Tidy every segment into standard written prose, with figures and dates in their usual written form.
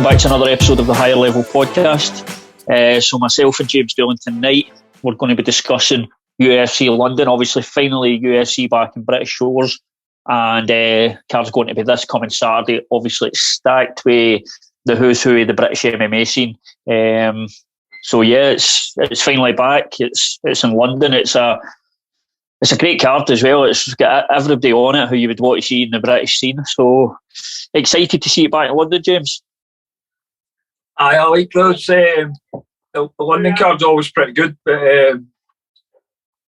back to another episode of the Higher Level Podcast. So myself and James Doolan tonight, we're going to be discussing UFC London. Obviously, finally UFC back in British shores, and card's going to be this coming Saturday. Obviously, it's stacked with the who's who of the British MMA scene. So yeah, it's finally back. It's in London. It's a great card as well. It's got everybody on it who you would want to see in the British scene. So excited to see it back in London, James. I like those. The London card's always pretty good, but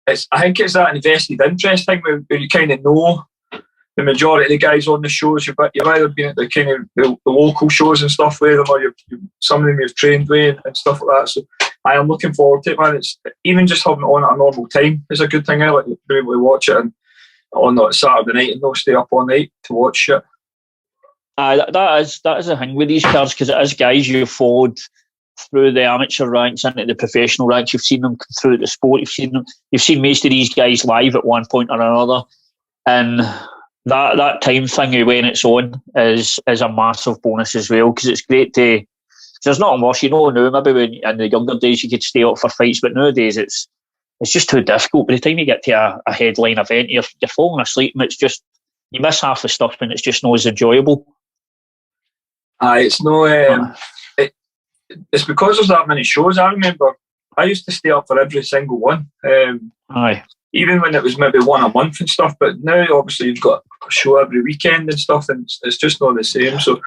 I think it's that invested interest thing where you kind of know the majority of the guys on the shows. You've either been at the kind of the local shows and stuff with them, or some of them you've trained with and stuff like that. So I am looking forward to it, man. It's even just having it on at a normal time is a good thing. I like to be able to watch it on Saturday night and not stay up all night to watch it. That is the thing with these cards, because it is guys you've followed through the amateur ranks into the professional ranks. You've seen them come through the sport. You've seen most of these guys live at one point or another, and that time thing of when it's on is a massive bonus as well, because it's great to. There's nothing worse, now maybe when in the younger days you could stay up for fights, but nowadays it's just too difficult. By the time you get to a headline event, you're falling asleep, and it's just you miss half the stuff, and it's just not as enjoyable. It's no. It's because there's that many shows. I remember I used to stay up for every single one. Even when it was maybe one a month and stuff. But now, obviously, you've got a show every weekend and stuff, and it's just not the same. So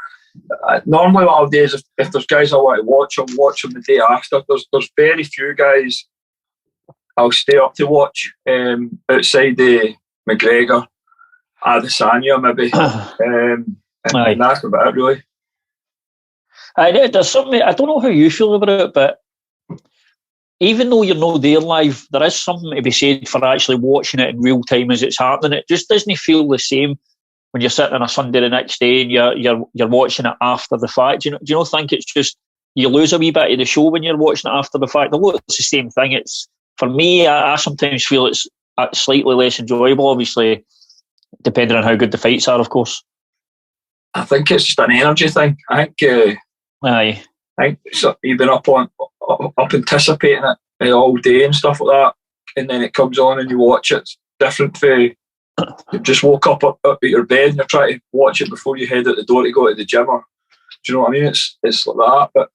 normally, what I'll do is if there's guys I want to watch, I'll watch them the day after. There's very few guys I'll stay up to watch outside the McGregor, Adesanya maybe, and that's about it really. There's something, I don't know how you feel about it, but even though you're not there live, there is something to be said for actually watching it in real time as it's happening. It just doesn't feel the same when you're sitting on a Sunday the next day and you're watching it after the fact. Do you not think it's just you lose a wee bit of the show when you're watching it after the fact? Although it's the same thing. It's for me, I sometimes feel it's slightly less enjoyable. Obviously, depending on how good the fights are, of course. I think it's just an energy thing. I think so you've been up anticipating it all day and stuff like that, and then it comes on and you watch it. It's different for you just woke up at your bed and you're trying to watch it before you head out the door to go to the gym. Or, do you know what I mean? It's like that. But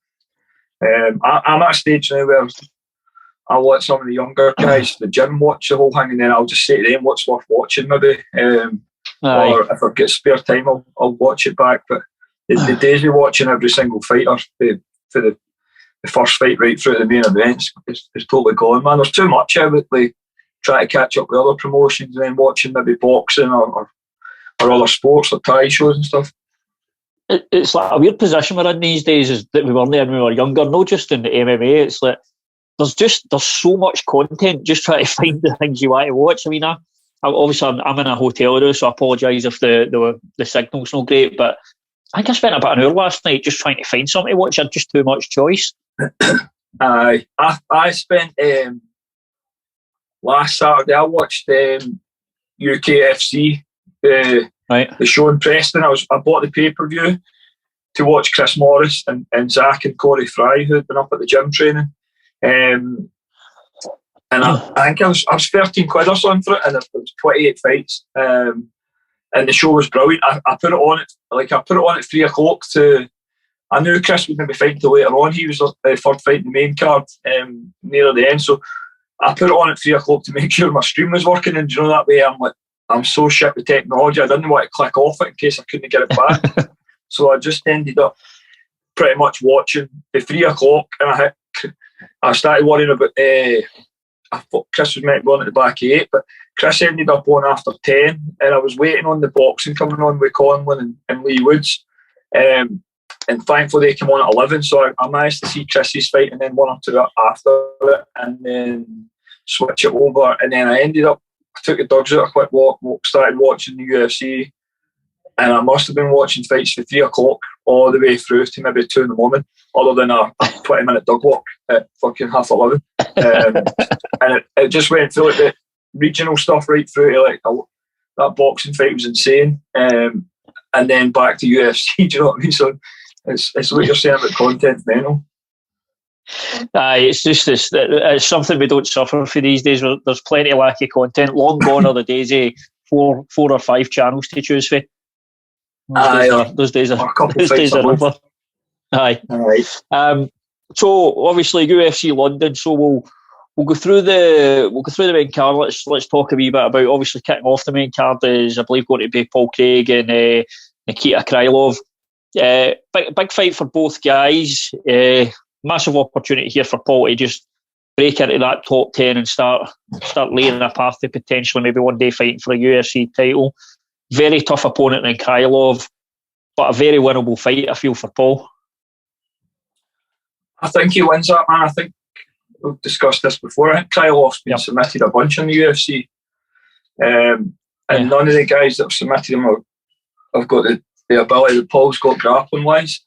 I'm at a stage now where I'll let some of the younger guys at the gym watch the whole thing, and then I'll just say to them what's worth watching maybe. Or if I get spare time, I'll watch it back. But the days we're watching every single fighter for the first fight right through the main events is totally gone, man. There's too much out of it. Like trying to catch up with other promotions and then watching maybe boxing or other sports like Thai shows and stuff. It's like a weird position we're in these days is that we weren't there when we were younger, not just in the MMA. It's like there's so much content, just trying to find the things you want to watch. I mean, obviously I'm in a hotel now, so I apologise if the signal's not great, but I think I spent about an hour last night just trying to find something to watch. I had just too much choice. I spent last Saturday. I watched UKFC, the show in Preston. I bought the pay-per-view to watch Chris Morris and Zach and Corey Fry, who had been up at the gym training. And I think I was 13 quid or something for it, and it was 28 fights. And the show was brilliant. I put it on at 3 o'clock I knew Chris would maybe fight until later on. He was the third fight in the main card near the end. So I put it on at 3 o'clock to make sure my stream was working. And that way I'm so shit with technology. I didn't want to click off it in case I couldn't get it back. So I just ended up pretty much watching at 3 o'clock, and I started worrying about. I thought Chris was meant to be on at the back of 8, but Chris ended up on after 10, and I was waiting on the boxing coming on with Conlon and Lee Woods, and thankfully they came on at 11, so I managed to see Chris's fight and then one or two after it, and then switch it over, and then I took the dogs out a quick walk, started watching the UFC, and I must have been watching fights for 3 o'clock all the way through to maybe 2 in the morning, other than a 20-minute dog walk at fucking 11:30. And it just went through like the regional stuff right through to like that boxing fight was insane. And then back to UFC, do you know what I mean? So It's what you're saying about content mental. It's just this. It's something we don't suffer for these days. There's plenty of lack of content. Long gone are the days of four or five channels to choose for. Those days are over. Aye. So obviously UFC London. So we'll go through the main card. Let's talk a wee bit about, obviously, kicking off the main card is, I believe, going to be Paul Craig and Nikita Krylov. Big fight for both guys. Massive opportunity here for Paul to just break into that top 10 and start laying a path to potentially maybe one day fighting for a UFC title. Very tough opponent in Krylov, but a very winnable fight, I feel, for Paul. I think he wins that, man. I think we've discussed this before. I think Krylov's been submitted a bunch in the UFC. And none of the guys that have submitted him have got the ability that Paul's got grappling-wise.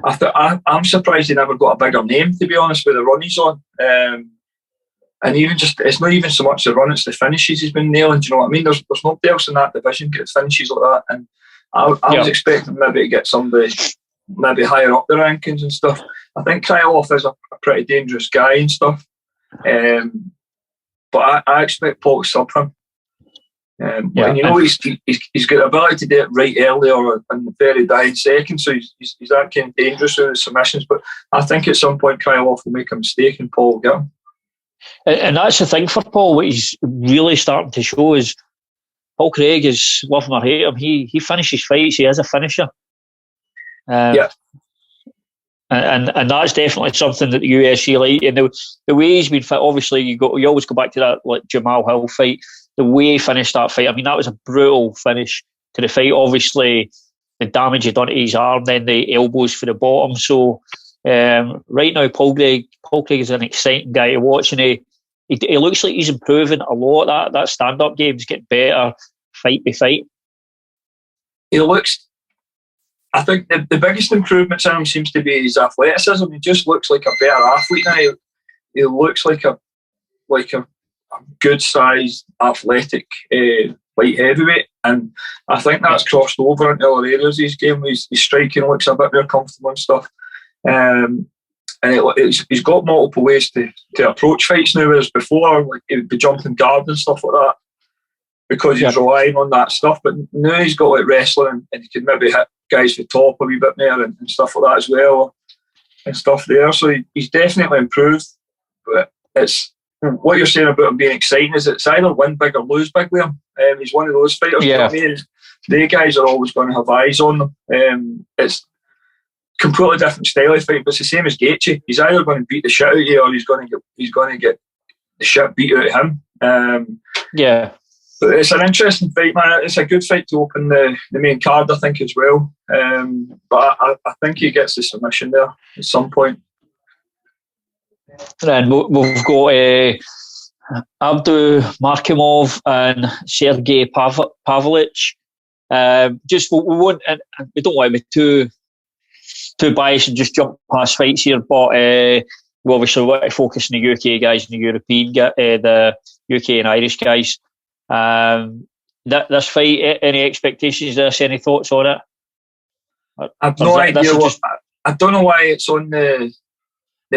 I'm surprised he never got a bigger name, to be honest, with the run he's on. And even just, it's not even so much the run, it's the finishes he's been nailing. Do you know what I mean? There's nobody else in that division gets finishes like that. And I was expecting maybe to get somebody maybe higher up the rankings and stuff. I think Krylov is a pretty dangerous guy and stuff. But I expect Paul to sub him. And you know, he's got the ability to do it right early or in the very dying second, so he's that kind of dangerous with his submissions. But I think at some point Krylov will make a mistake and Paul will get him. And that's the thing for Paul. What he's really starting to show is Paul Craig is, love him or hate him, he finishes fights. He is a finisher. And that's definitely something that the UFC like. And the way he's been fit, obviously you always go back to that like Jamal Hill fight. The way he finished that fight, I mean, that was a brutal finish to the fight. Obviously, the damage he done to his arm, then the elbows for the bottom. So right now, Paul Craig is an exciting guy to watch, and he looks like he's improving a lot. That stand-up game's getting better, fight by fight. He looks. I think the biggest improvements in him seems to be his athleticism. He just looks like a better athlete now. He looks like a good-sized, athletic light heavyweight, and I think that's crossed over into other areas of his game. His striking looks a bit more comfortable and stuff, and he's got multiple ways to approach fights now, whereas before, like, he would be jumping guard and stuff like that because he's relying on that stuff. But now he's got like wrestling, and he can maybe hit guys at the top a wee bit more and stuff like that as well, and stuff there. So he's definitely improved, but it's. What you're saying about him being exciting is it's either win big or lose big with him. He's one of those fighters. You know what I mean? The guys are always going to have eyes on them. It's completely different style of fight, but it's the same as Gaethje. He's either going to beat the shit out of you or he's going to get the shit beat out of him. But it's an interesting fight, man. It's a good fight to open the main card, I think, as well. But I think he gets the submission there at some point. And we've got Abdu Markimov and Sergey Pavlich. Just we won't, and we don't want to be too biased and just jump past fights here, but we obviously want to focus on the UK guys and the European the UK and Irish guys. This fight, any expectations? Any thoughts on it? I've no idea. I don't know why it's on the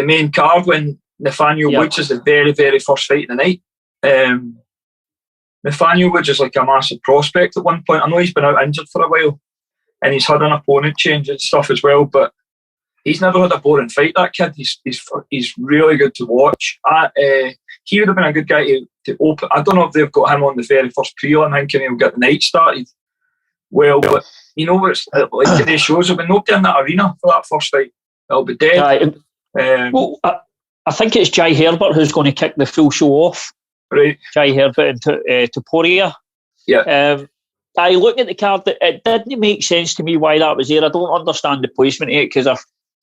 main card when Nathaniel Woods is the very, very first fight of the night. Nathaniel Woods is like a massive prospect at one point. I know he's been out injured for a while and he's had an opponent change and stuff as well, but he's never had a boring fight, that kid. He's really good to watch. He would have been a good guy to open. I don't know if they've got him on the very first prelim, thinking he'll get the night started well, but you know what it's like today's shows, there'll be nobody in that arena for that first fight. It'll be dead. Well, I think it's Jai Herbert who's going to kick the full show off. Right. Jai Herbert and Topuria. Yeah. I look at the card, it didn't make sense to me why that was there. I don't understand the placement of it because I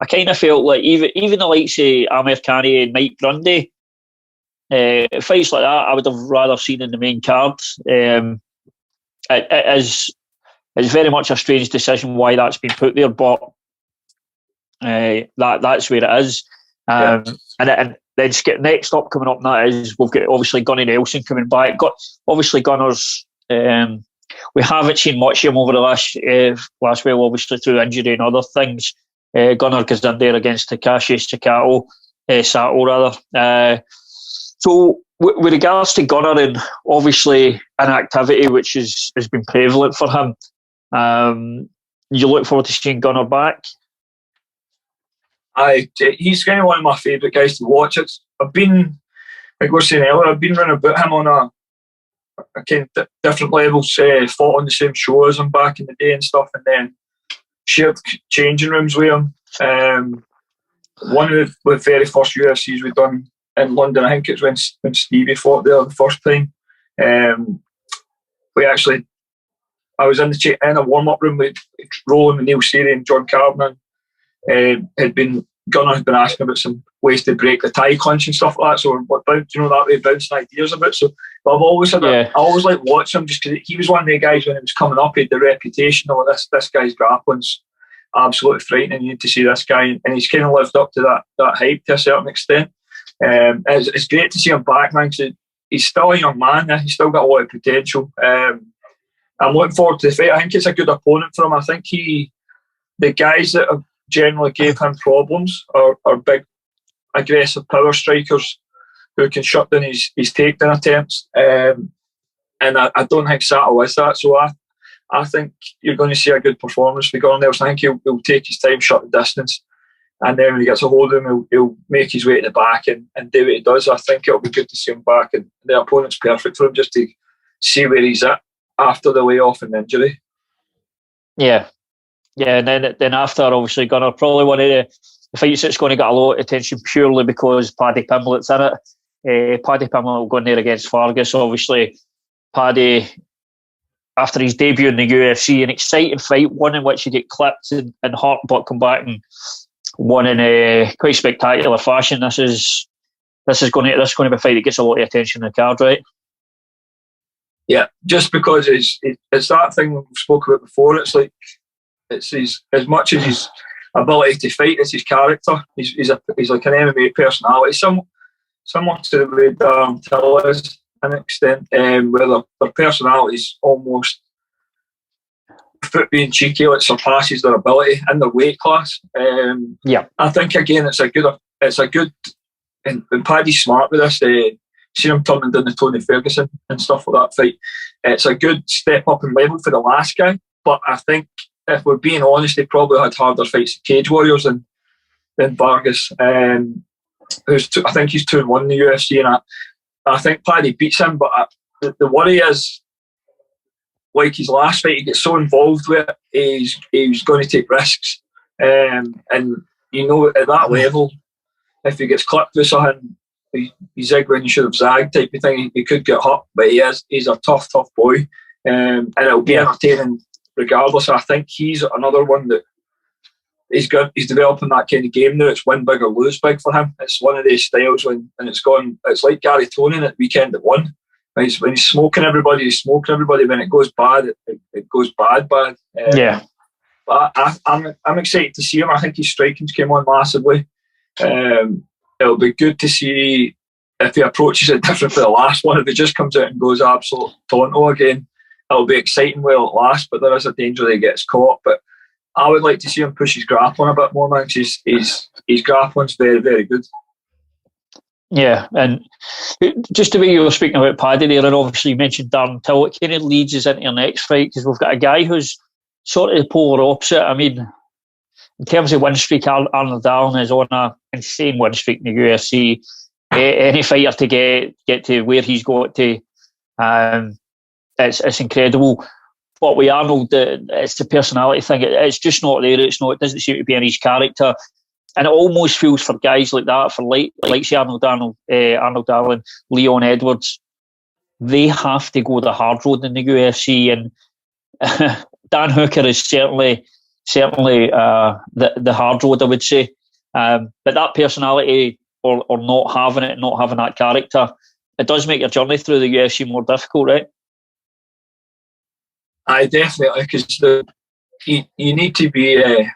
kind of felt like even the likes of Amir Khani and Mike Grundy, fights like that I would have rather seen in the main card. It's very much a strange decision why that's been put there, but that's where it is. And then next up coming up now is we've got obviously Gunnar Nelson coming back. Got obviously Gunnar's we haven't seen much of him over the last while, obviously through injury and other things. Gunnar goes in there against Takashi Sato rather. So with regards to Gunnar and obviously inactivity, which has been prevalent for him, you look forward to seeing Gunnar back? He's kind of one of my favourite guys to watch. Like we were saying earlier, I've been running about him on a kind of different levels, fought on the same show as him back in the day and stuff, and then shared changing rooms with him. One of the very first UFCs we've done in London, I think it's when Stevie fought there the first time. I was in a warm-up room with Roland and Neil Seary and John Cartman. Gunnar had been asking about some ways to break the tie clinch and stuff like that. So we're that way, bouncing ideas about. So I've always I always like watching him just because he was one of the guys when it was coming up. He had the reputation of this guy's grappling's absolutely frightening. You need to see this guy, and he's kind of lived up to that hype to a certain extent. It's great to see him back, man. Cause he's still a young man. He's still got a lot of potential. I'm looking forward to the fight. I think it's a good opponent for him. I think the guys that have generally gave him problems are big, aggressive power strikers who can shut down his takedown attempts. And I don't think Sato is that. So I think you're going to see a good performance for Gunnar Nelson. I think he'll take his time, shut the distance, and then when he gets a hold of him, he'll make his way to the back and do what he does. I think it'll be good to see him back, and the opponent's perfect for him just to see where he's at after the layoff and injury. Yeah, and then after, obviously, Gunnar, probably one of the fights that's going to get a lot of attention purely because Paddy Pimblett's in it. Paddy Pimblett will go in there against Vargas. Obviously, Paddy, after his debut in the UFC, an exciting fight, one in which he get clipped and hurt, but come back and won in a quite spectacular fashion. This is going to be a fight that gets a lot of attention in the card, right? Yeah, just because it's that thing we've spoken about before. It's like it's as much as his ability to fight, it's his character. He's like an MMA personality, somewhat to the way Darren Till is to an extent, where their personality is almost, foot being cheeky, it surpasses their ability in their weight class. I think again it's a good, and Paddy's smart with this. Seen him turning down the Tony Ferguson and stuff like that fight. It's a good step up in level for the last guy, but I think if we're being honest, he probably had harder fights at Cage Warriors than Vargas, I think he's 2-1 in the UFC, and I think Paddy beats him, but the worry is, like his last fight, he gets so involved with it, he's going to take risks, and you know, at that level, if he gets clipped with something, he zig when you should have zagged type of thing, he could get hurt, but he's a tough boy, and it'll be entertaining regardless. I think he's another one that he's developing that kind of game now. It's win big or lose big for him. It's one of these styles it's like Gary Tonin at Weekend at One. When he's smoking everybody, when it goes bad, it goes bad. But I'm excited to see him. I think his striking's came on massively. It'll be good to see if he approaches it different for the last one. If it just comes out and goes absolute Tonto again, it'll be exciting while it lasts, but there is a danger that he gets caught. But I would like to see him push his grappling a bit more, man, because his grappling's very, very good. Yeah, and just the way you were speaking about Paddy there, and obviously you mentioned Darren Till, it kind of leads us into your next fight, because we've got a guy who's sort of the polar opposite. I mean, in terms of win streak, Arnold Doolan is on an insane win streak in the UFC. Any fighter to get to where he's got to, it's incredible. But with Arnold, it's the personality thing. It's just not there. It doesn't seem to be in his character, and it almost feels for guys like that, for like say Arnold Doolan, Leon Edwards, they have to go the hard road in the UFC, and Dan Hooker is certainly the hard road, I would say. But that personality, or not having it, not having that character, it does make your journey through the UFC more difficult, right? I definitely, because you need to be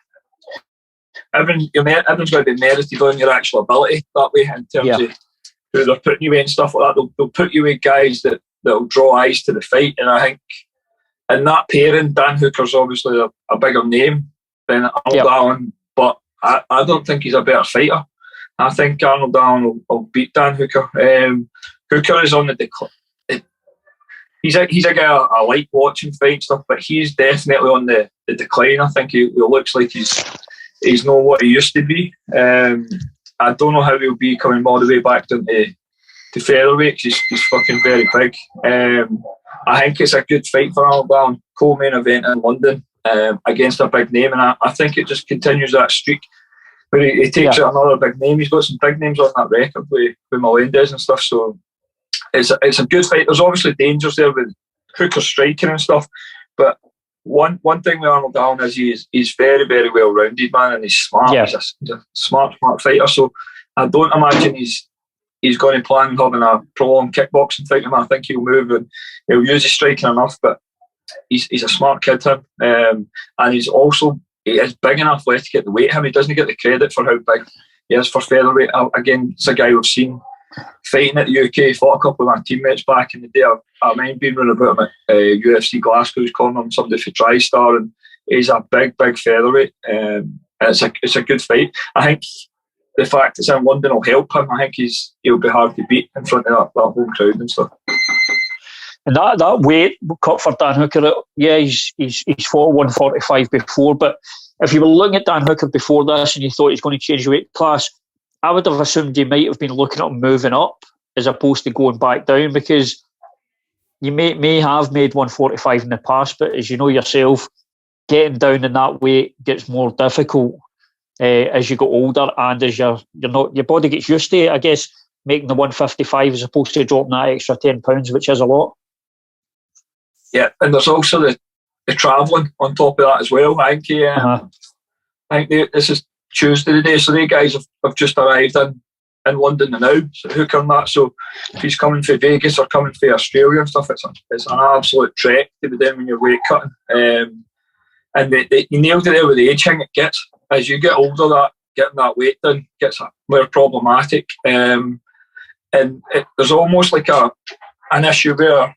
everyone's got to be merited on your actual ability that way, in terms of who they're putting you in and stuff like that. They'll put you with guys that will draw eyes to the fight, and I think and that pairing, Dan Hooker's obviously a bigger name than Arnold Allen, but I don't think he's a better fighter. I think Arnold Allen will beat Dan Hooker. Hooker is on the decline. He's a guy I like watching fight stuff, but he's definitely on the decline. I think he looks like he's not what he used to be. I don't know how he'll be coming all the way back down to featherweight. He's fucking very big. I think it's a good fight for Arnold Allen. Co-main event in London against a big name, and I think it just continues that streak where he takes out another big name. He's got some big names on that record with Melendez and stuff, so it's a good fight. There's obviously dangers there with Hooker striking and stuff, but one thing with Arnold Allen is he's very, very well rounded, man, and he's smart. Yeah. He's a smart fighter, so I don't imagine he's going to plan on having a prolonged kickboxing fight. I think he'll move and he'll use his striking enough, but he's a smart kid, him, and he is big enough left to get the weight. He doesn't get the credit for how big he is for featherweight. Again, it's a guy we've seen fighting at the UK. Fought a couple of my teammates back in the day. I mind being running about him at UFC Glasgow's cornering somebody for TriStar, and he's a big featherweight. And it's a good fight. I think the fact it's in London will help him. I think he'll be hard to beat in front of that home crowd and stuff. And that weight cut for Dan Hooker, he's fought 145 before, but if you were looking at Dan Hooker before this and you thought he's going to change the weight class, I would have assumed you might have been looking at him moving up as opposed to going back down, because you may have made 145 in the past, but as you know yourself, getting down in that weight gets more difficult as you get older, and as your body gets used to it, I guess, making the 155 as opposed to dropping that extra 10 pounds, which is a lot. Yeah, and there's also the travelling on top of that as well. I think this is Tuesday today, so they guys have just arrived in London now, so Hooker and that. So if he's coming from Vegas or coming from Australia and stuff, it's an absolute trek to be down when you're weight cutting. And you nailed it there with the age thing. It gets, as you get older, getting that weight down gets more problematic. And there's almost like an issue where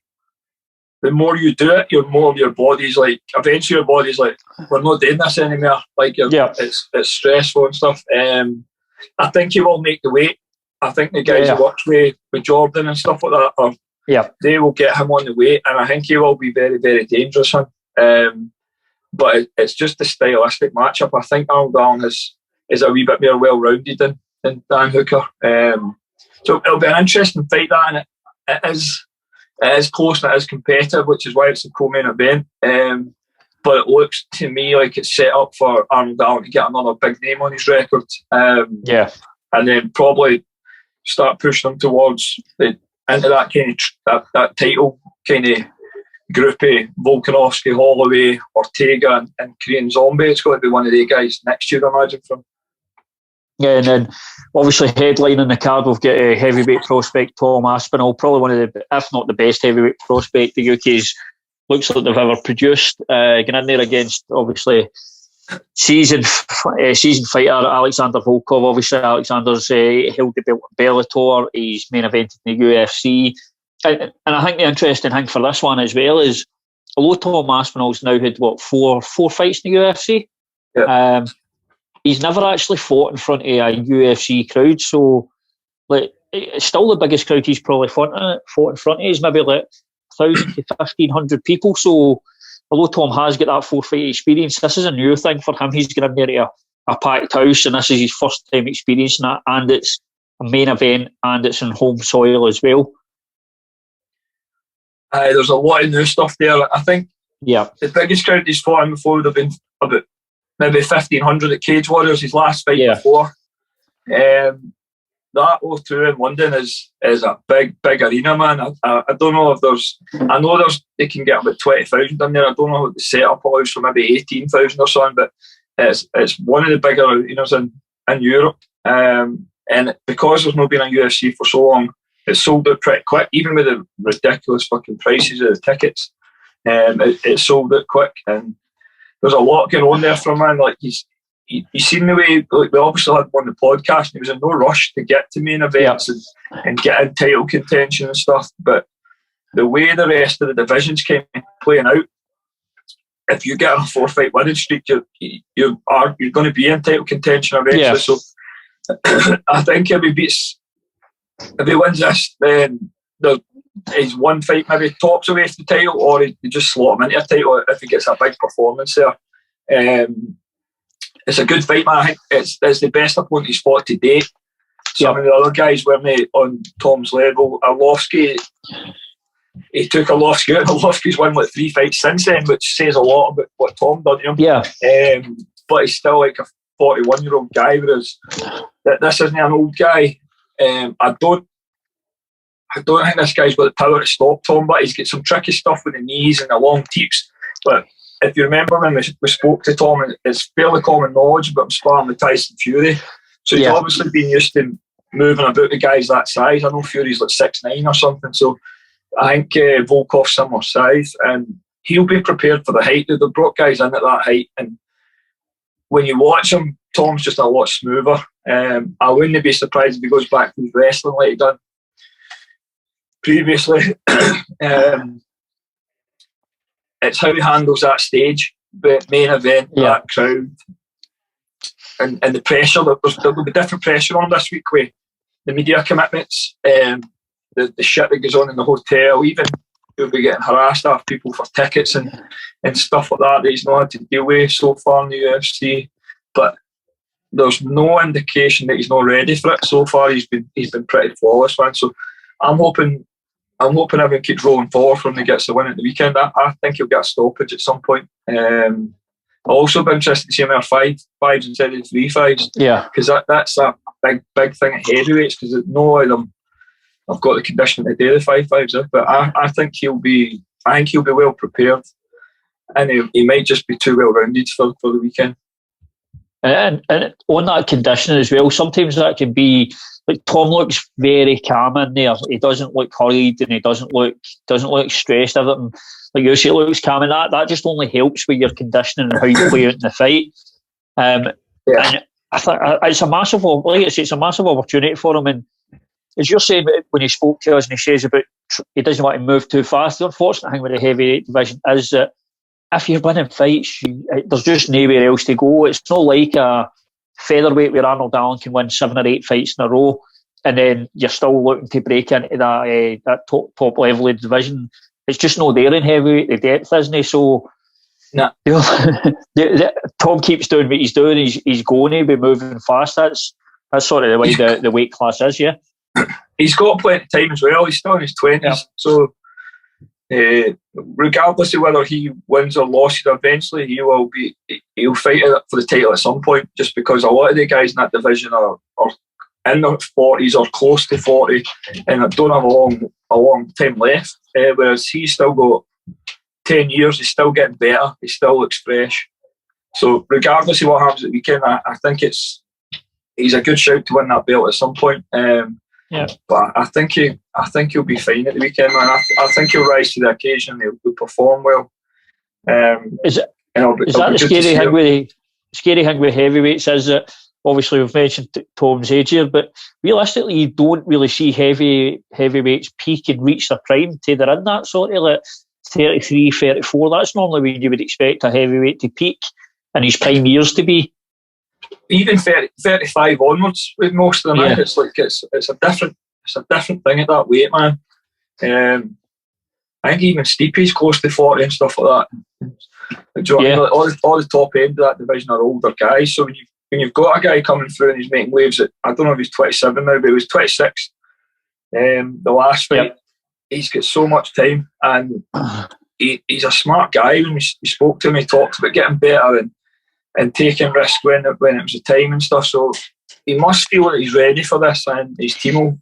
the more you do it, your body's like, eventually your body's like, we're not doing this anymore. Like, it's stressful and stuff. I think he will make the weight. I think the guys who works with Jordan and stuff like that, they will get him on the weight, and I think he will be very, very dangerous. But it's just a stylistic matchup. I think Arnold Allen is a wee bit more well-rounded than Dan Hooker. So it'll be an interesting fight, that, and it is close and it is competitive, which is why it's a co-main event. But it looks to me like it's set up for Arnold Allen to get another big name on his record. And then probably start pushing him towards into that kind of that title kind of groupie, Volkanovski, Holloway, Ortega, and Korean Zombie. It's going to be one of the guys next year, I imagine, from. Yeah, and then obviously headlining the card, we've got a heavyweight prospect, Tom Aspinall, probably one of the, if not the best heavyweight prospect the UK's looks like they've ever produced. Getting in there against, obviously, seasoned fighter Alexander Volkov. Obviously, Alexander's held the belt in Bellator. He's main evented in the UFC. And I think the interesting thing for this one as well is, although Tom Aspinall's now had, four fights in the UFC, he's never actually fought in front of a UFC crowd. So, it's still the biggest crowd he's probably fought in front of. He's maybe 1,000 to 1,500 people. So, although Tom has got that 4-fight experience, this is a new thing for him. He's going in there to a packed house, and this is his first time experiencing that. And it's a main event, and it's on home soil as well. There's a lot of new stuff there. I think the biggest crowd he's fought in before would have been about maybe 1,500 at Cage Warriors, his last fight before. That O2 in London is a big arena, man. I don't know if I know they can get about 20,000 in there. I don't know what the setup allows for, maybe 18,000 or something, but it's one of the bigger arenas in Europe. And because there's not been a UFC for so long, it's sold out pretty quick, even with the ridiculous fucking prices of the tickets. It sold out quick, and there's a lot going on there for a man. Like, he's seen the way, we obviously had him on the podcast, and he was in no rush to get to main events and get in title contention and stuff. But the way the rest of the divisions came playing out, if you get on a 4-fight winning streak, you're going to be in title contention eventually. Yeah. So I think if he wins this, then his one fight maybe tops away for the title, or he just slot him into a title if he gets a big performance there. It's a good fight, man. I think it's the best opponent he's fought to date. Some of the other guys weren't on Tom's level. Arlovsky, he took Arlovsky out. Arlovsky's won 3 fights since then, which says a lot about what Tom done to him. Yeah. But he's still like a 41-year-old guy, whereas this isn't an old guy. I don't think this guy's got the power to stop Tom, but he's got some tricky stuff with the knees and the long teeps. But if you remember when we spoke to Tom, it's fairly common knowledge about him sparring with Tyson Fury. So he's obviously been used to moving about the guys that size. I know Fury's like 6'9" or something. So I think Volkov's similar size, and he'll be prepared for the height. They've brought guys in at that height, and when you watch him, Tom's just a lot smoother. I wouldn't be surprised if he goes back to his wrestling like he done previously. It's how he handles that stage, the main event, that crowd, and the pressure. There'll be different pressure on this week with the media commitments, the shit that goes on in the hotel. Even he'll be getting harassed after people for tickets and stuff like that he's not had to deal with so far in the UFC. But there's no indication that he's not ready for it. So far, he's been pretty flawless, man. So I'm hoping everyone keeps rolling forward when he gets the win at the weekend. I think he'll get a stoppage at some point. I'll also be interested to see him wear 5 fives instead of 3 fives. Yeah, because that's a big thing at heavyweights, because no of them have got the condition to do the 5 fives. But I think he'll be well prepared, and he might just be too well rounded for the weekend. And on that conditioning as well, sometimes that can be like Tom looks very calm in there. He doesn't look hurried, and he doesn't look stressed. Everything, like you say, looks calm, and that just only helps with your conditioning and how you play out in the fight. And I think it's a massive opportunity for him. And as you're saying when he spoke to us, and he says about he doesn't want to move too fast. The unfortunate thing with the heavyweight division is that if you're winning fights, there's just nowhere else to go. It's not like a featherweight where Arnold Allen can win 7 or 8 fights in a row, and then you're still looking to break into that top level of the division. It's just not there in heavyweight. The depth isn't. So Tom keeps doing what he's doing. He's going to be moving fast. That's sort of the way the weight class is. Yeah, he's got plenty of time as well. He's still in his 20s, so. Regardless of whether he wins or loses, eventually he'll fight for the title at some point, just because a lot of the guys in that division are in their 40s or close to 40 and don't have a long time left, whereas he's still got 10 years. He's still getting better, he still looks fresh. So regardless of what happens at the weekend, I think he's a good shout to win that belt at some point. But I think he'll be fine at the weekend, man. I think he'll rise to the occasion. He'll perform well. Is that the scary thing with heavyweights is that obviously we've mentioned Tom's age here, but realistically you don't really see heavyweights peak and reach their prime till they're in that sort of like 33, 34. That's normally when you would expect a heavyweight to peak in his prime years to be. Even 35 onwards with most of them, it's like it's a different thing at that weight, man. I think even Stipe's close to 40 and stuff like that. All the top end of that division are older guys. So when you've got a guy coming through and he's making waves at, I don't know if he's 27 now, but he was 26 the last fight. He's got so much time, and he's a smart guy. When we spoke to him, he talked about getting better and taking risks when it was the time and stuff. So he must feel that he's ready for this, and his team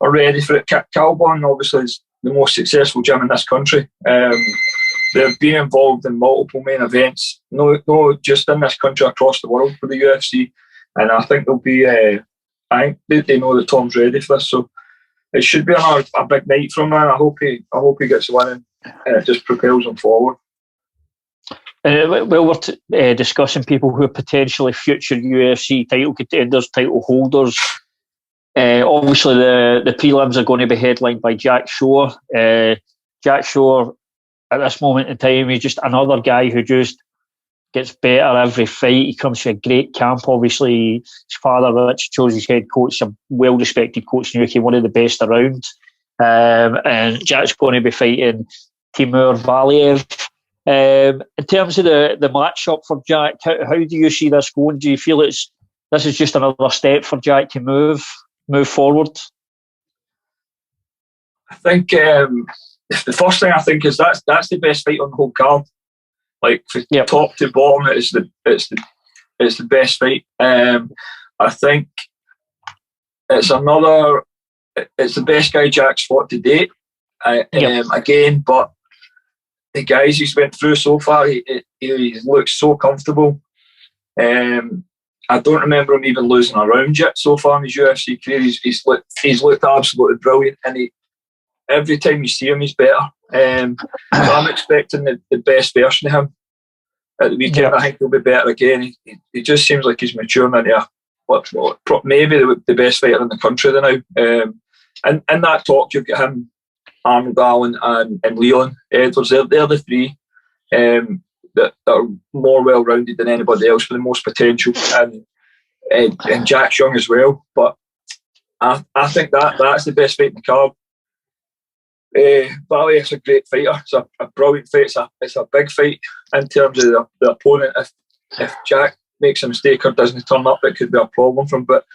are ready for it. Calbon obviously is the most successful gym in this country. They've been involved in multiple main events, no just in this country, across the world for the UFC. And I think they'll be. I think they know that Tom's ready for this, so it should be a big night from him. I hope he gets the win and it just propels him forward. Well, we're discussing people who are potentially future UFC title contenders, title holders. Obviously, the prelims are going to be headlined by Jack Shore. Jack Shore at this moment in time, he's just another guy who just gets better every fight. He comes from a great camp. Obviously, his father, Rich, chose his head coach, a well-respected coach in the UK, one of the best around. And Jack's going to be fighting Timur Valiev. In terms of the matchup for Jack, how do you see this going? Do you feel this is just another step for Jack to move forward? I think the first thing I think is that's the best fight on the whole card. Like from top to bottom, it's the best fight. I think it's the best guy Jack's fought to date. Again, but the guys he's went through so far, he looks so comfortable. I don't remember him even losing a round yet so far in his UFC career. He's looked absolutely brilliant, and every time you see him, he's better. So I'm expecting the best version of him at the weekend. I think he'll be better again. He just seems like he's maturing into maybe the best fighter in the country now. And in that talk, you've got him, Arnold Allen, and Leon Edwards. They're the three that are more well-rounded than anybody else with the most potential, and Jack's young as well. But I think that's the best fight in the card. Valiev's a great fighter. It's a brilliant fight. It's a big fight in terms of the opponent. If Jack makes a mistake or doesn't turn up, it could be a problem for him. But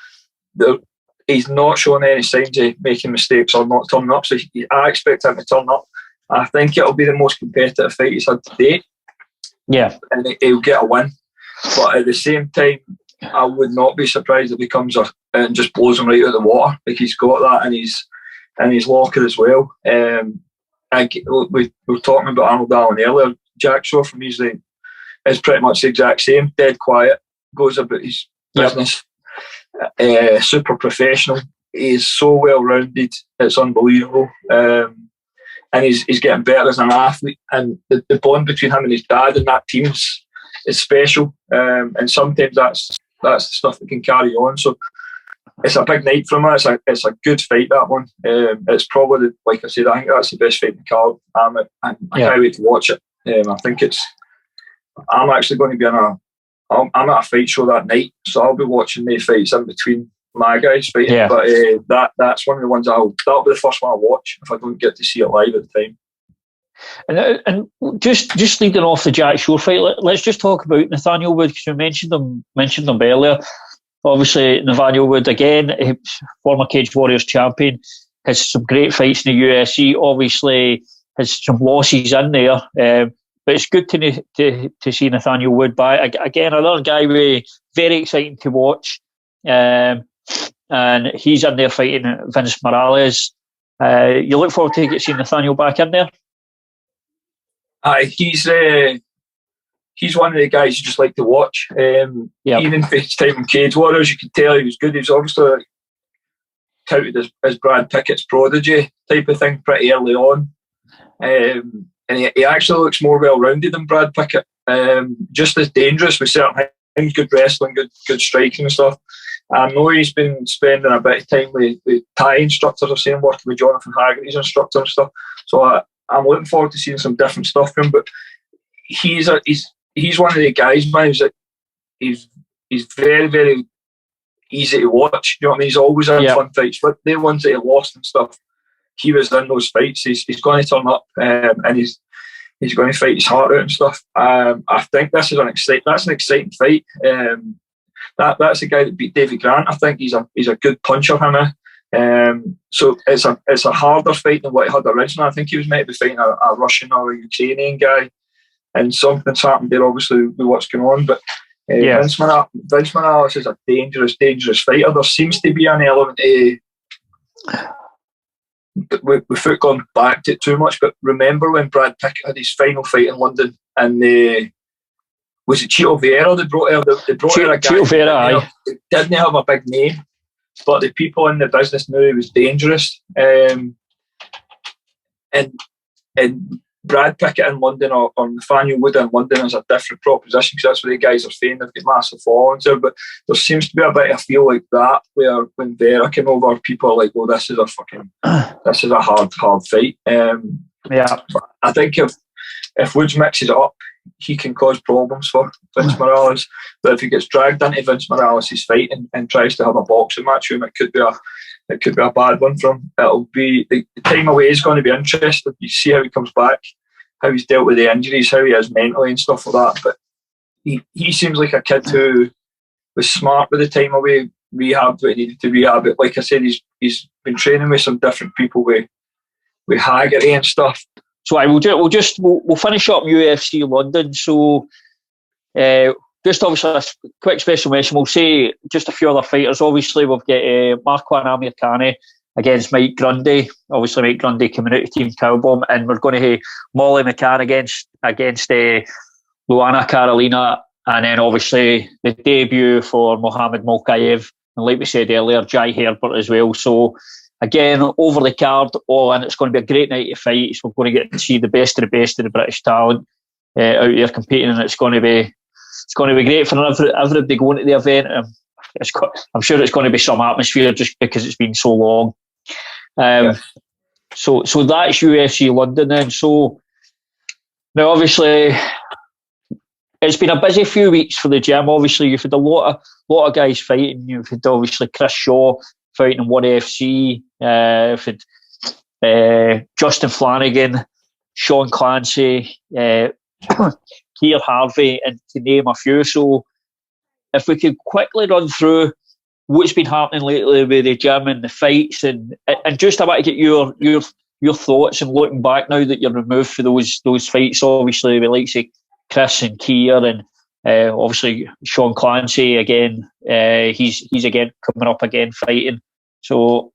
he's not showing any signs of making mistakes or not turning up. So I expect him to turn up. I think it'll be the most competitive fight he's had to date. Yeah, and he'll get a win. But at the same time, I would not be surprised if he comes and just blows him right out of the water. Like, he's got that in his locker as well. We were talking about Arnold Allen earlier. Jack Shaw from is pretty much the exact same. Dead quiet, goes about his business. Super professional. He's so well rounded. It's unbelievable. And he's getting better as an athlete. And the bond between him and his dad and that team is special. And sometimes that's the stuff that can carry on. So it's a big night for him. It's a good fight, that one. It's probably, like I said, I think that's the best fight in the card. I can't wait to watch it. I think I'm actually going to be I'm at a fight show that night, so I'll be watching the fights in between my guys fighting. Yeah. But that's one of the ones that'll be the first one I'll watch if I don't get to see it live at the time. And just leading off the Jack Shore fight, let's just talk about Nathaniel Wood, because you mentioned them earlier. Obviously, Nathaniel Wood, again, former Cage Warriors champion, has some great fights in the UFC. Obviously, has some losses in there, but it's good to see Nathaniel Wood back. Again, another guy very exciting to watch, and he's in there fighting Vince Morales. You look forward to seeing Nathaniel back in there? He's one of the guys you just like to watch. Even for his time in Cage Warriors, you could tell he was good. He was obviously touted as Brad Pickett's prodigy type of thing pretty early on. And he actually looks more well-rounded than Brad Pickett. Just as dangerous with certain things, good wrestling, good striking and stuff. I know he's been spending a bit of time with Thai instructors. I've seen him working with Jonathan Haggerty's instructor and stuff. So I'm looking forward to seeing some different stuff from him. But he's one of the guys, man. He's very, very easy to watch. You know what I mean? He's always in fun fights. But the ones that he lost and stuff, he was in those fights. He's going to turn up, and he's going to fight his heart out and stuff. I think this is an exciting fight. That's the guy that beat Davy Grant. I think he's a good puncher, him. So it's a harder fight than what he had originally. I think he was meant to be fighting a Russian or a Ukrainian guy, and something's happened there, obviously, with what's going on. But Vince Morales is a dangerous fighter. There seems to be an element without going back to it too much, but remember when Brad Pickett had his final fight in London, and was it Chito Vera? They brought out a guy. Chito Vera, he didn't have a big name, but the people in the business knew he was dangerous. And Brad Pickett in London or Nathaniel Wood in London is a different proposition, because that's where the guys are saying they've got massive followings there. But there seems to be a bit of a feel like that, where when Vera came over, people are like, "Oh, this is a hard fight." But I think if Woods mixes it up, he can cause problems for Vince Morales. But if he gets dragged into Vince Morales' fight and tries to have a boxing match with him, it could be a bad one for him. It'll be the time away is going to be interesting. You see how he comes back, how he's dealt with the injuries, how he is mentally and stuff like that. But he seems like a kid who was smart with the time away, rehabbed what he needed to rehab. But like I said, he's been training with some different people with Haggerty and stuff. So we'll finish up UFC London. So just obviously a quick special mention. We'll say just a few other fighters. Obviously we've got Marwan Amirkhani against Mike Grundy. Obviously Mike Grundy community team Cowbomb, and we're going to have Molly McCann against Luana Carolina, and then obviously the debut for Mohamed Molkayev, and like we said earlier, Jai Herbert as well. So again, over the card, and it's going to be a great night of fights. We're going to get to see the best of the British talent out there competing, and it's going to be great for everybody going to the event. I'm sure it's going to be some atmosphere just because it's been so long. So that's UFC London then. So now obviously it's been a busy few weeks for the gym. Obviously you've had a lot of guys fighting. You've had obviously Chris Shaw fighting in 1FC. You've had Justin Flanagan, Sean Clancy, Keir Harvey, and to name a few. So if we could quickly run through what's been happening lately with the gym and the fights, and just I want to get your thoughts and looking back now that you're removed for those fights. Obviously, we like say Chris and Keir, and obviously Sean Clancy again. He's again coming up again fighting. So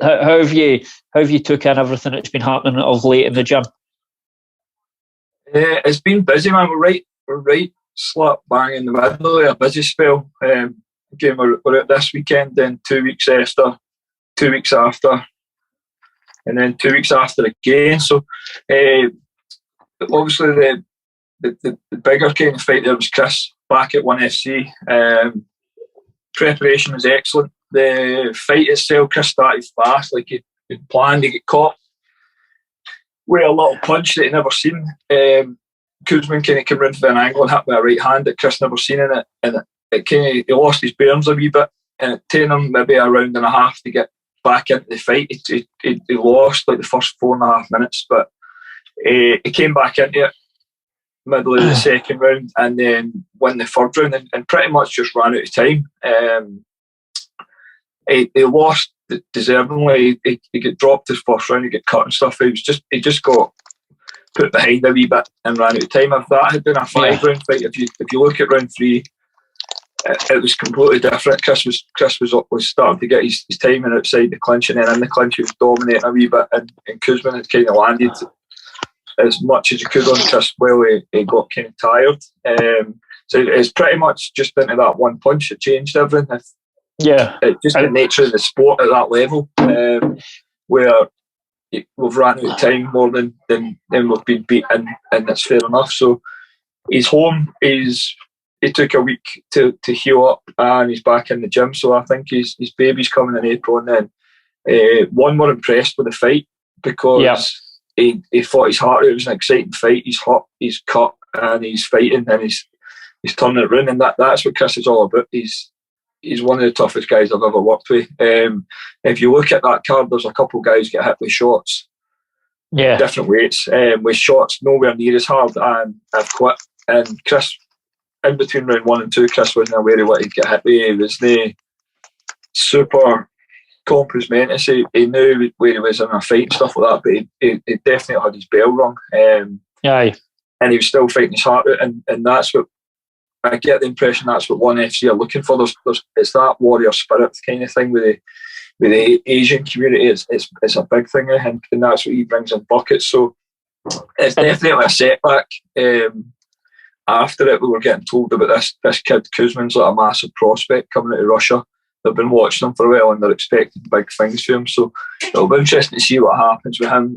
how have you took in everything that's been happening of late in the gym? It's been busy, man. We're right slap bang in the middle of a busy spell. Again, we're out this weekend, then 2 weeks after, 2 weeks after, and then 2 weeks after again. So obviously the bigger kind of fight there was Chris back at 1FC. Preparation was excellent. The fight itself, Chris started fast, like he planned. He get caught with a little punch that he never seen. Kuzman kind of came round for an angle and hit with a right hand that Chris never seen in it, and it kind of he lost his bearings a wee bit, and it took him maybe a round and a half to get back into the fight. He lost like the first 4.5 minutes, but he came back into it middle of the second round and then won the third round and pretty much just ran out of time. He lost deservingly. He got dropped his first round, he got cut and stuff. He just got put behind a wee bit and ran out of time. If that had been a 5-round fight, if you look at round 3, it was completely different. Chris was starting to get his timing outside the clinch, and then in the clinch he was dominating a wee bit, and Kuzman had kind of landed as much as he could on Chris. Well, he got kind of tired. So it's pretty much just into that one punch that changed everything. It's just the nature of the sport at that level, where we've ran out of time more than we've been beaten, and that's fair enough. So he's home. He took a week to heal up, and he's back in the gym. So I think his baby's coming in April. And then we're impressed with the fight because he fought his heart out. It was an exciting fight. He's hot, he's cut, and he's fighting, and he's turning it around. And that's what Chris is all about. He's one of the toughest guys I've ever worked with. If you look at that card, there's a couple of guys get hit with shots, different weights, with shots nowhere near as hard, and I've quit. And Chris, in between round 1 and 2, Chris wasn't aware of what he'd get hit with. He was the super compass mentis. He knew where he was in a fight and stuff like that, but he definitely had his bell rung. And he was still fighting his heart out, and that's what I get the impression that's what 1FC are looking for. It's that warrior spirit kind of thing with the Asian community. It's a big thing, and that's what he brings in buckets. So it's definitely a setback. After it, we were getting told about this kid Kuzman's like a massive prospect coming out of Russia. They've been watching him for a while and they're expecting big things from him. So it'll be interesting to see what happens with him.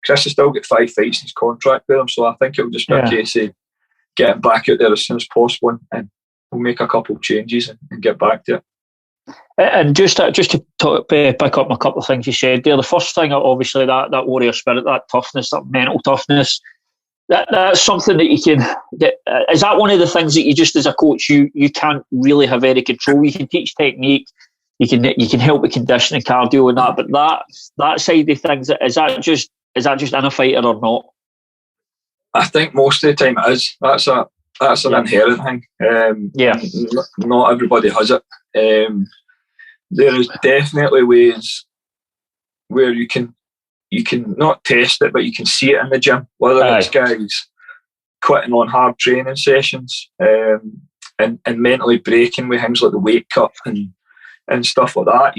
Chris has still got 5 fights in his contract with him, so I think it'll just be a case of getting back out there as soon as possible, and we'll make a couple of changes and get back to it. And just to pick up on a couple of things you said there, the first thing, obviously, that warrior spirit, that toughness, that mental toughness, that's something that you can get. Is that one of the things that you just as a coach you can't really have any control? You can teach technique, you can help with conditioning, cardio, and that. But that side of things, is that just in a fighter or not? I think most of the time it is. That's an inherent thing. Not everybody has it. There is definitely ways where you can not test it, but you can see it in the gym. Whether it's guys quitting on hard training sessions and mentally breaking with things like the weight cut and stuff like that.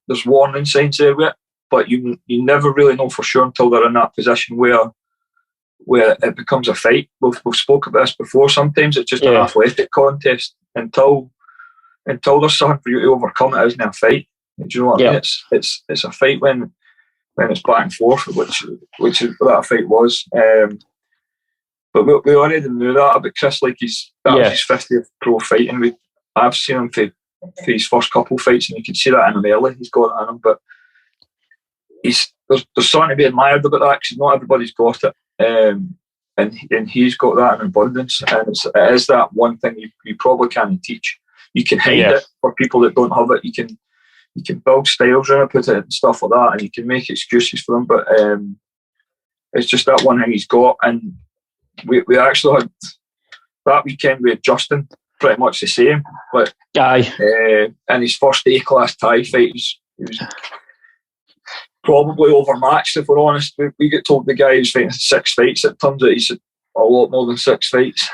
There's warning signs there with it, but you never really know for sure until they're in that position where it becomes a fight. We've spoke about this before. Sometimes it's just an athletic contest until there's something for you to overcome. It isn't a fight. Do you know what I mean? It's a fight when it's back and forth, which is what that fight was. But we already knew that about Chris. Like was his 50th pro fight, and I've seen him for his first couple fights, and you can see that in him early. He's got it in him, but there's something to be admired about that because not everybody's got it. And he's got that in abundance, and it is that one thing you probably can't teach. You can hide it for people that don't have it. You can build styles around it, put it and stuff like that, and you can make excuses for them. But it's just that one thing he's got. And we actually had that weekend with Justin pretty much the same. But in his first A-class Thai fight, he was probably overmatched, if we're honest. We get told the guy who's fighting 6 fights. It turns out he's a lot more than 6 fights.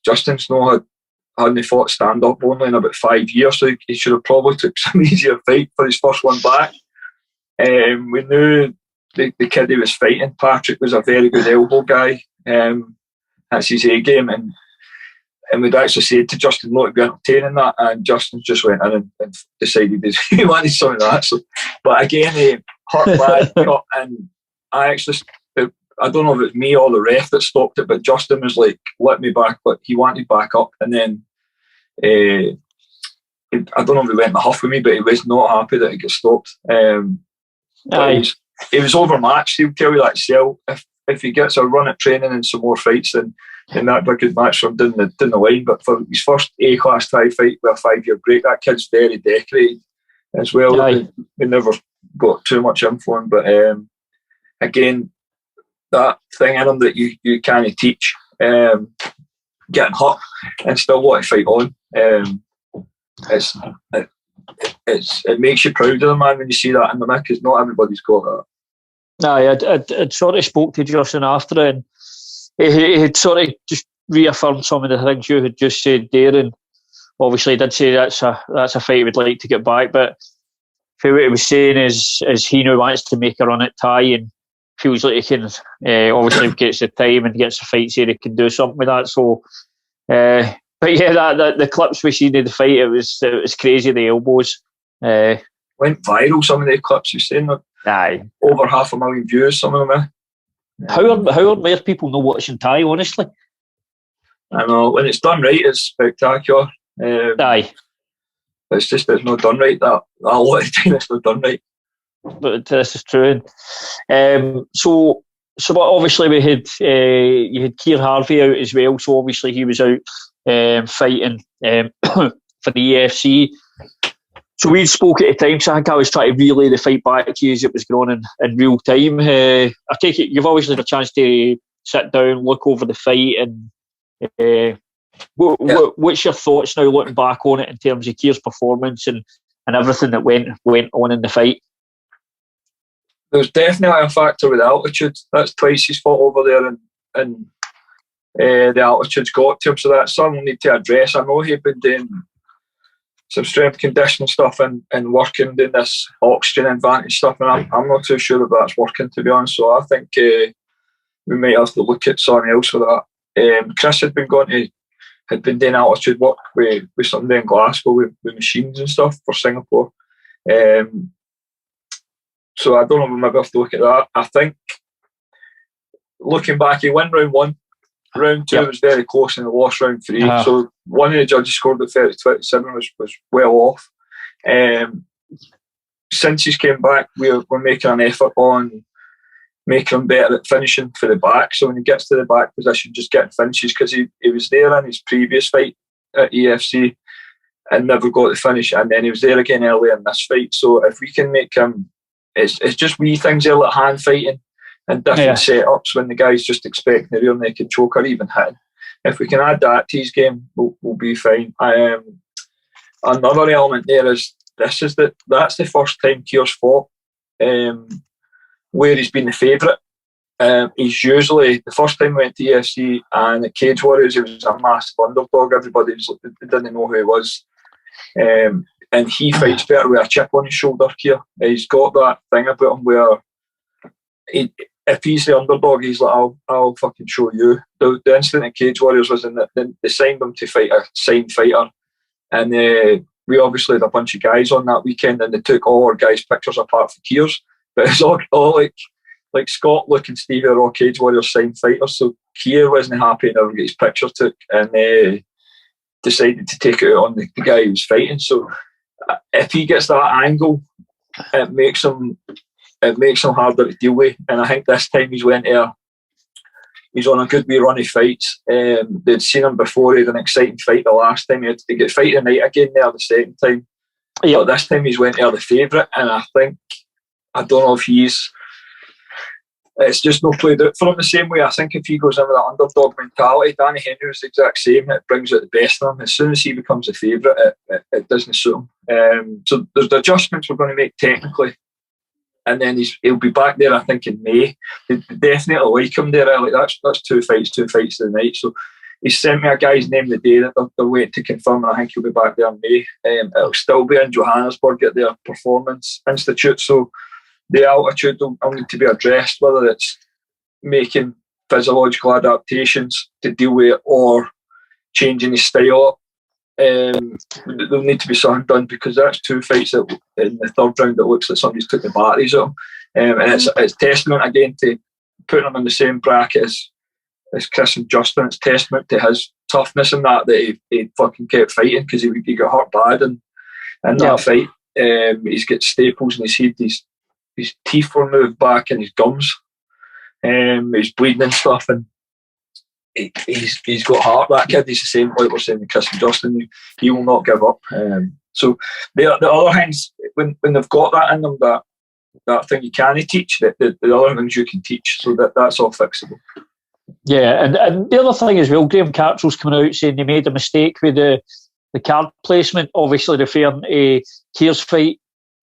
Justin's hadn't fought stand-up only in about 5 years, so he should have probably took some easier fight for his first one back. We knew the kid he was fighting, Patrick, was a very good elbow guy. That's his A game, and we'd actually said to Justin not to be entertaining that, and Justin just went in and decided he wanted some of that. So, but again, he hurt bad, cut, and I don't know if it's me or the ref that stopped it, but Justin was like, let me back, but he wanted back up, and then I don't know if he went in the huff with me, but he was not happy that it got stopped. He was overmatched. He'll tell you that himself. If he gets a run at training and some more fights, then that'd be a good match for him down the line. But for his first A-class Thai fight with a 5-year break, that kid's very decorated as well. We never got too much info on, but again, that thing in him that you can't teach, getting hurt and still want to fight on. It makes you proud of the man when you see that in the mix, because not everybody's got that. I'd sort of spoke to Justin after it, and he had sort of just reaffirmed some of the things you had just said there, and obviously did say that's a fight he would like to get back, but what he was saying is he now wants to make a run at Thai and feels like he can, obviously gets the time and gets the fights here, he can do something with that. So but yeah, the clips we seen in the fight, it was crazy, the elbows. Went viral, some of the clips you've seen. Over 500,000 views, some of them. How are more people not watching Thai, honestly? I know, when it's done right, it's spectacular. It's just it's not done right. That a lot of the time it's not done right. But this is true. So obviously we had you had Keir Harvey out as well. So obviously he was out fighting for the UFC. So we spoke at the time, so I think I was trying to relay the fight back to you as it was going on in real time. I take it you've obviously had a chance to sit down, look over the fight, and what's your thoughts now looking back on it in terms of Keir's performance and everything that went on in the fight? There's definitely a factor with altitude. That's twice he's fought over there, and the altitude's got to him, so that's something we need to address. I know he'd been doing some strength conditioning stuff and working, doing this oxygen advantage stuff, and I'm not too sure if that's working, to be honest. So I think we might have to look at something else for that. Chris had been doing altitude work with somebody in Glasgow with machines and stuff for Singapore. So I don't know, we maybe have to look at that. I think looking back, he won round 1. Round 2 was very close and he lost round 3. So one of the judges scored at 30-27 was well off. Since he's came back, we're making an effort on making him better at finishing for the back. So when he gets to the back position, just getting finishes, because he was there in his previous fight at UFC and never got the finish, and then he was there again earlier in this fight. So if we can make him, it's just wee things there like hand fighting and different setups when the guy's just expecting the rear naked choke or even hitting. If we can add that to his game, we'll be fine. Another element there is that's the first time Keir's fought where he's been the favourite. He's usually, the first time he went to UFC and at Cage Warriors, he was a massive underdog. Everybody didn't know who he was. And he fights better with a chip on his shoulder, Keir. He's got that thing about him where if he's the underdog, he's like, I'll fucking show you. The incident at Cage Warriors was they signed him to fight a signed fighter. And we obviously had a bunch of guys on that weekend, and they took all our guys' pictures apart for Keir's. But it's all like Scott Luke and Stevie are all Cage Warriors signed fighters. So Keir wasn't happy and never get his picture took, and decided to take it out on the guy who was fighting. So if he gets that angle, it makes him harder to deal with. And I think this time he's on a good wee run of fights. They'd seen him before. He had an exciting fight the last time. He had to get fight of the night again there the second time. Yep. But this time he's went there the favourite, and I don't know if it's just not played out for him the same way. I think if he goes in with that underdog mentality, Danny Henry's the exact same. It brings out the best in him. As soon as he becomes a favourite, it doesn't suit him. So there's the adjustments we're going to make technically. And then he'll be back there, I think, in May. They definitely like him there. Like that's two fights of the night. So he sent me a guy's name the day that they're waiting to confirm, and I think he'll be back there in May. It'll still be in Johannesburg at their Performance Institute. So the altitude will need to be addressed, whether it's making physiological adaptations to deal with it or changing his style up. There'll need to be something done, because that's two fights that in the third round that looks like somebody's took the batteries of him. And it's testament again to putting him in the same bracket as Chris and Justin. It's testament to his toughness and that he fucking kept fighting, because he got hurt bad in that fight. He's got staples in his head. His teeth were moved back in his gums. He's bleeding and stuff, and he's got heart. That kid, he's the same, like we're saying with Chris and Justin. He will not give up. So the other things, when they've got that in them, that thing you can't teach, the other things you can teach. So that's all fixable. Yeah, and the other thing as well, Graham Capsule's coming out saying they made a mistake with the card placement, obviously referring to Keir's fight,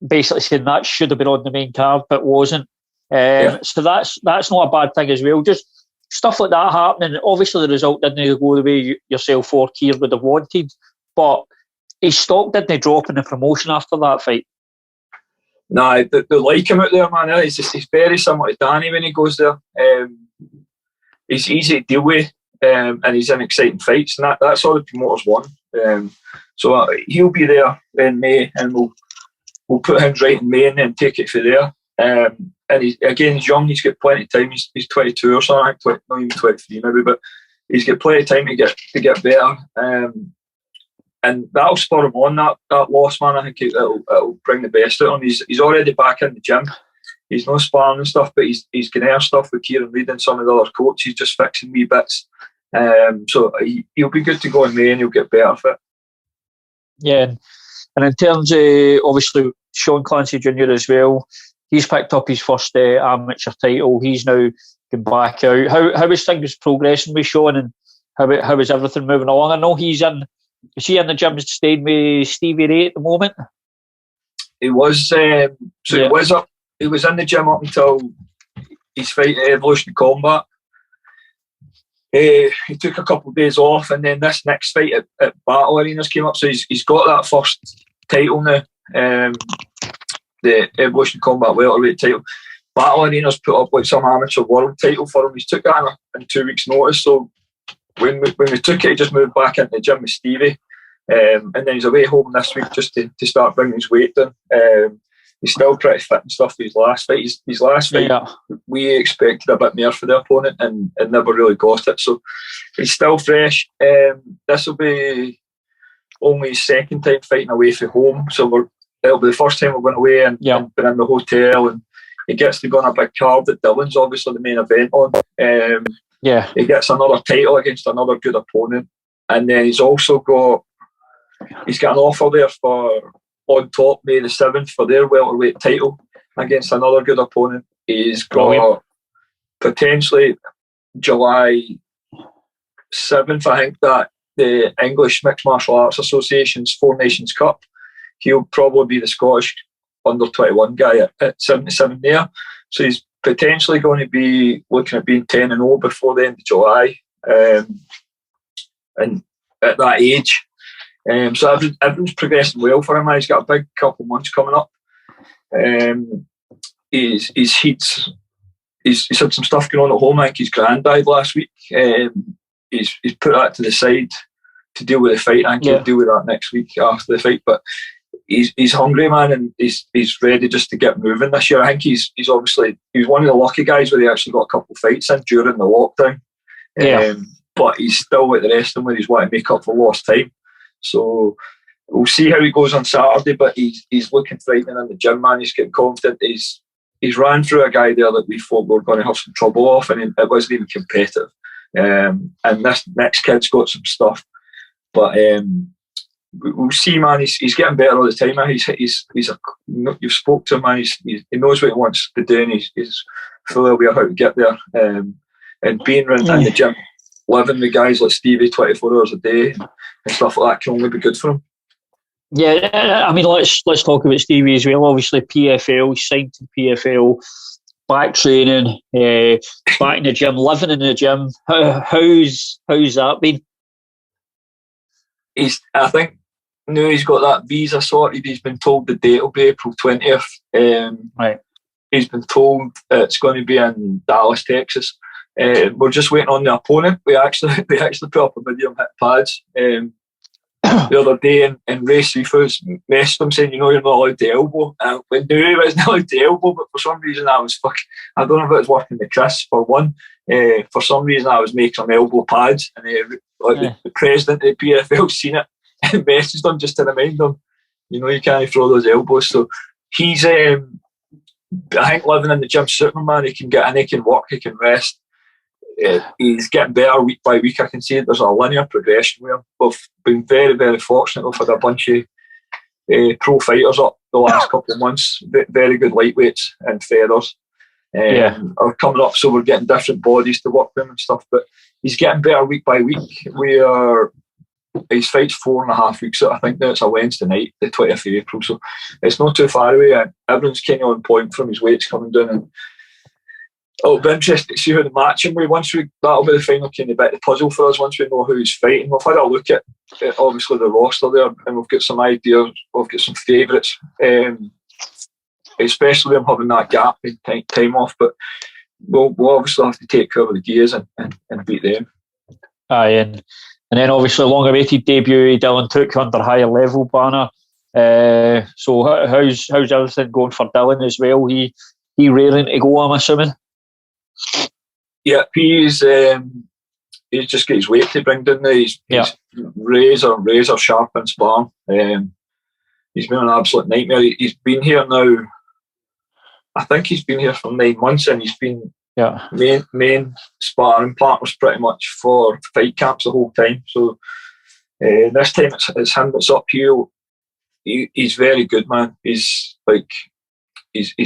basically saying that should have been on the main card but wasn't. So that's not a bad thing as well. Just stuff like that happening. Obviously the result didn't go the way yourself or Keir would have wanted, but his stock didn't drop in the promotion after that fight. No, they like him out there, man. He's very similar to Danny when he goes there. He's easy to deal with, and he's in exciting fights, and that's all the promoters want. So he'll be there in May, and we'll put him right in May and then take it from there. And he's young. He's got plenty of time. He's 22 or something. Not even 23 maybe, but he's got plenty of time to get better. And that'll spur him on. That loss, man. I think it'll bring the best out of him. He's already back in the gym. He's no sparring and stuff, but he's getting air stuff with Kieran Reid and some of the other coaches. He's just fixing wee bits. So he'll be good to go in May, and he'll get better for it. Yeah, and in terms of obviously Sean Clancy Jr. as well, he's picked up his first amateur title. He's now gone back out. How is things progressing with Sean, and how is everything moving along? I know is he in the gym staying with Stevie Ray at the moment? He was. He was in the gym up until his fight at Evolution Combat. He took a couple of days off, and then this next fight at Battle Arenas came up. So he's got that first title now, the Evolution Combat welterweight title. Battle Arenas put up like some amateur world title for him. He's took that in 2 weeks' notice. So when we took it, he just moved back into the gym with Stevie, and then he's away home this week just to start bringing his weight down. He's still pretty fit and stuff for his last fight. His last fight, we expected a bit more for the opponent and never really got it. So he's still fresh. This will be only his second time fighting away from home. So it'll be the first time we're going away and been in the hotel. And he gets to go on a big card that Doolan's obviously the main event on. He gets another title against another good opponent, and then he's got an offer there for on top May the 7th for their welterweight title against another good opponent. He's got potentially July 7th, I think, that the English Mixed Martial Arts Association's Four Nations Cup. He'll probably be the Scottish under-21 guy at 77 there. So he's potentially going to be looking at being 10-0 before the end of July. And at that age. So everything's progressing well for him. He's got a big couple of months coming up. He's had some stuff going on at home. I think his grand died last week. He's put that to the side to deal with the fight. I think he'll deal with that next week after the fight. But he's hungry, man, and he's ready just to get moving this year. I think he's one of the lucky guys where he actually got a couple of fights in during the lockdown. But he's still like the rest of them where he's wanting to make up for lost time. So we'll see how he goes on Saturday, but he's looking frightening in the gym, man. He's getting confident. He's ran through a guy there that we thought we were going to have some trouble off, and it wasn't even competitive. And this next kid's got some stuff, but we'll see, man. He's getting better all the time. Man. You've spoke to him, man. He knows what he wants to do, and he's fully aware how to get there. And being around in the gym, living with guys like Stevie 24 hours a day and stuff like that can only be good for him. Yeah, I mean, let's talk about Stevie as well. Obviously, PFL, signed to PFL, back training, back in the gym, living in the gym. How's that been? I think now he's got that visa sorted. He's been told the date will be April 20th. Right. He's been told it's going to be in Dallas, Texas. We're just waiting on the opponent. We actually put up a video on hit pads the other day, and Ray Seafoos messaged him saying, you're not allowed to elbow. We knew he wasn't allowed to elbow, but for some reason I don't know if it was working with Chris for one. For some reason I was making him elbow pads, and the president of the PFL seen it and messaged him just to remind him, you can't throw those elbows. So he's, I think, living in the gym, Superman. He can get in, he can work, he can rest. He's getting better week by week. I can see there's a linear progression with him. We've been very, very fortunate. We've had a bunch of pro fighters up the last couple of months, very good lightweights and feathers are coming up, so we're getting different bodies to work with him and stuff, but he's getting better week by week. His fight's 4.5 weeks out. I think now it's a Wednesday night, the 20th of April, so it's not too far away. Everyone's kind of on point from his weight's coming down, and it'll be interesting to see how the matching way. That'll be the final kind of bit of the puzzle for us once we know who he's fighting. We've had a look at obviously the roster there, and we've got some ideas. We've got some favourites, especially him having that gap in time off. But we'll obviously have to take care of the gears and beat them. Aye, and then obviously long-awaited debut Doolan took under higher level banner. So how's everything going for Doolan as well? He raring to go, I'm assuming. Yeah, he's just got his weight to bring down now. He's razor sharp in sparring. He's been an absolute nightmare. He's been here now, I think he's been here for 9 months, and he's been main sparring partners pretty much for fight camps the whole time. So this time it's him that's up here. He's very good, man. He's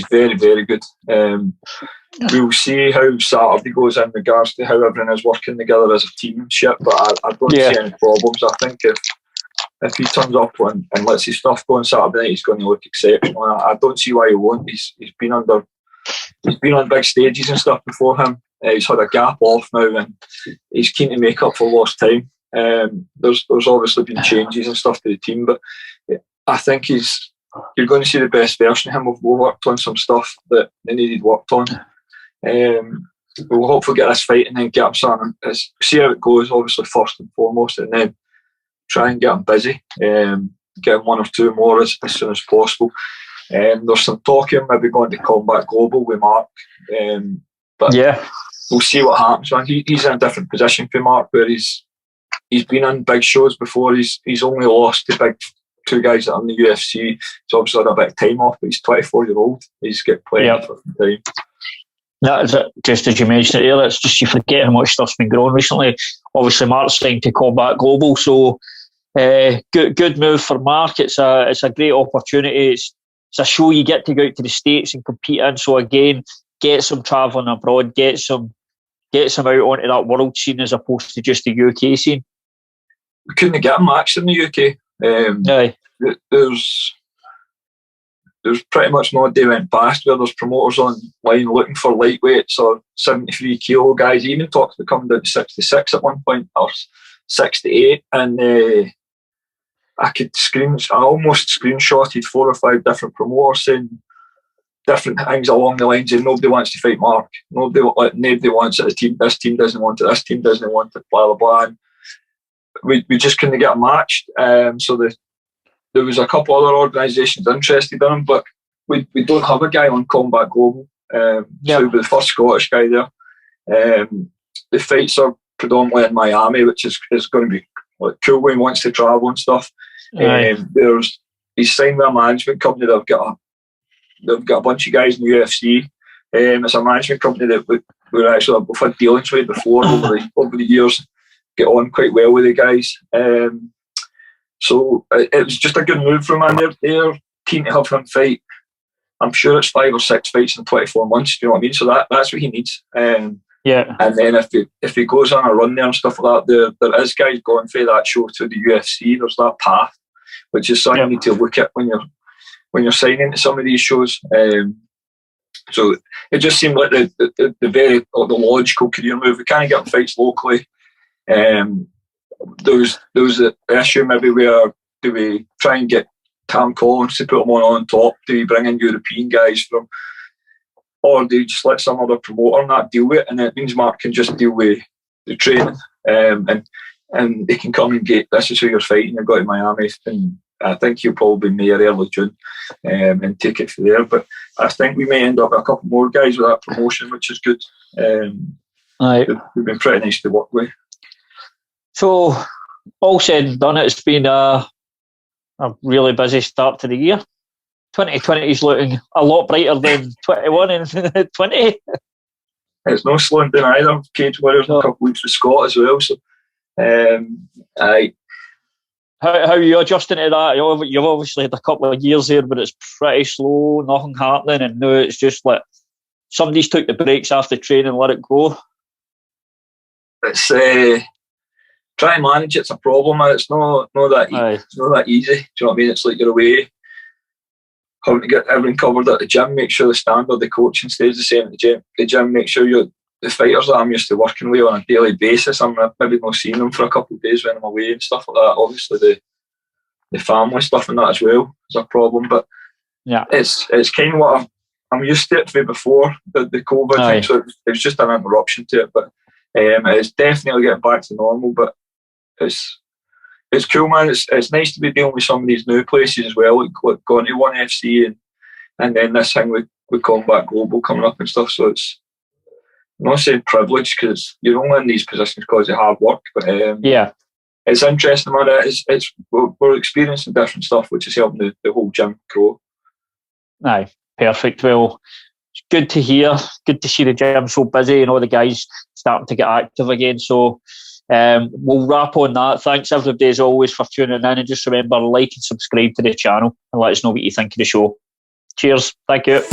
very, very good. We'll see how Saturday goes in regards to how everyone is working together as a team and shit, but I don't see any problems. I think if he turns up and lets his stuff go on Saturday night, he's going to look exceptional. I don't see why he won't. He's been on big stages and stuff before him. He's had a gap off now, and he's keen to make up for lost time. There's obviously been changes and stuff to the team, but I think you're going to see the best version of him. We've worked on some stuff that they needed worked on. We'll hopefully get this fight and then get him starting. See how it goes, obviously, first and foremost, and then try and get him busy. Get him 1 or 2 more as soon as possible. There's some talk of him maybe going to Combat Global with Mark. But we'll see what happens, man. He's in a different position for Mark, where he's been in big shows before. He's only lost to two guys that are in the UFC. He's obviously had a bit of time off, but he's 24-year-old. He's got plenty of time. That is it. Just as you mentioned earlier, it's just you forget how much stuff's been growing recently. Obviously, Mark's signed to Combat Global, so good move for Mark. It's a great opportunity. It's a show you get to go out to the States and compete in. So again, get some travelling abroad, get some out onto that world scene as opposed to just the UK scene. We couldn't get a match in the UK. There's pretty much no day went past where there's promoters online looking for lightweights or 73 kilo guys. Even talked to coming down to 66 at one point, or 68, and I almost screenshotted 4 or 5 different promoters saying different things along the lines of nobody wants to fight Mark, nobody wants it. This team doesn't want it, this team doesn't want it, blah blah blah. And we just couldn't get a match. So there was a couple other organisations interested in him, but we don't have a guy on Combat Global. So we'll be the first Scottish guy there. The fights are predominantly in Miami, which is going to be cool when he wants to travel and stuff. He's signed with a management company that they've got a bunch of guys in the UFC. It's a management company that we've had dealings with before over the years. Get on quite well with the guys. So it was just a good move from him. They're keen to have him fight. I'm sure it's 5 or 6 fights in 24 months. Do you know what I mean? So that's what he needs. And then if he goes on a run there and stuff like that, there is guys going for that show to the UFC. There's that path, which is something you need to look at when you're signing to some of these shows. So it just seemed like the very logical career move. We can't get him fights locally. There was the issue maybe where do we try and get Tam Collins to put him on top? Do we bring in European guys from, or do you just let some other promoter not deal with it? And it means Mark can just deal with the training, and they can come and get, this is who you're fighting. You've got to Miami, and I think he'll probably May or early June, and take it from there. But I think we may end up with a couple more guys with that promotion, which is good. We've been pretty nice to work with. So, all said and done, it's been a really busy start to the year. 2020 is looking a lot brighter than 21 and 20. It's no slowing down either. Cage Warriors in a couple of weeks with Scott as well. So, How are you adjusting to that? You've obviously had a couple of years there, but it's pretty slow, nothing happening, and now it's just like somebody's took the breaks after training and let it go. It's try and manage it's a problem. It's not that easy. Do you know what I mean? It's like you're away, having to get everything covered at the gym, make sure the standard, the coaching stays the same at the gym, make sure the fighters that I'm used to working with on a daily basis, I'm maybe not seeing them for a couple of days when I'm away and stuff like that. Obviously the family stuff and that as well is a problem, but it's kind of what I'm used to it from before the COVID thing, so it was just an interruption to it, but it's definitely getting back to normal. But it's cool, man. It's nice to be dealing with some of these new places as well, like going to ONE FC and then this thing with Combat Global coming up and stuff. So it's, I'm not saying privileged because you're only in these positions because of hard work, but it's interesting, man. We're experiencing different stuff, which is helping the whole gym grow. Aye, perfect. Well, it's good to hear. Good to see the gym so busy and all the guys starting to get active again. So we'll wrap on that. Thanks everybody as always for tuning in, and just remember, like and subscribe to the channel and let us know what you think of the show. Cheers. Thank you.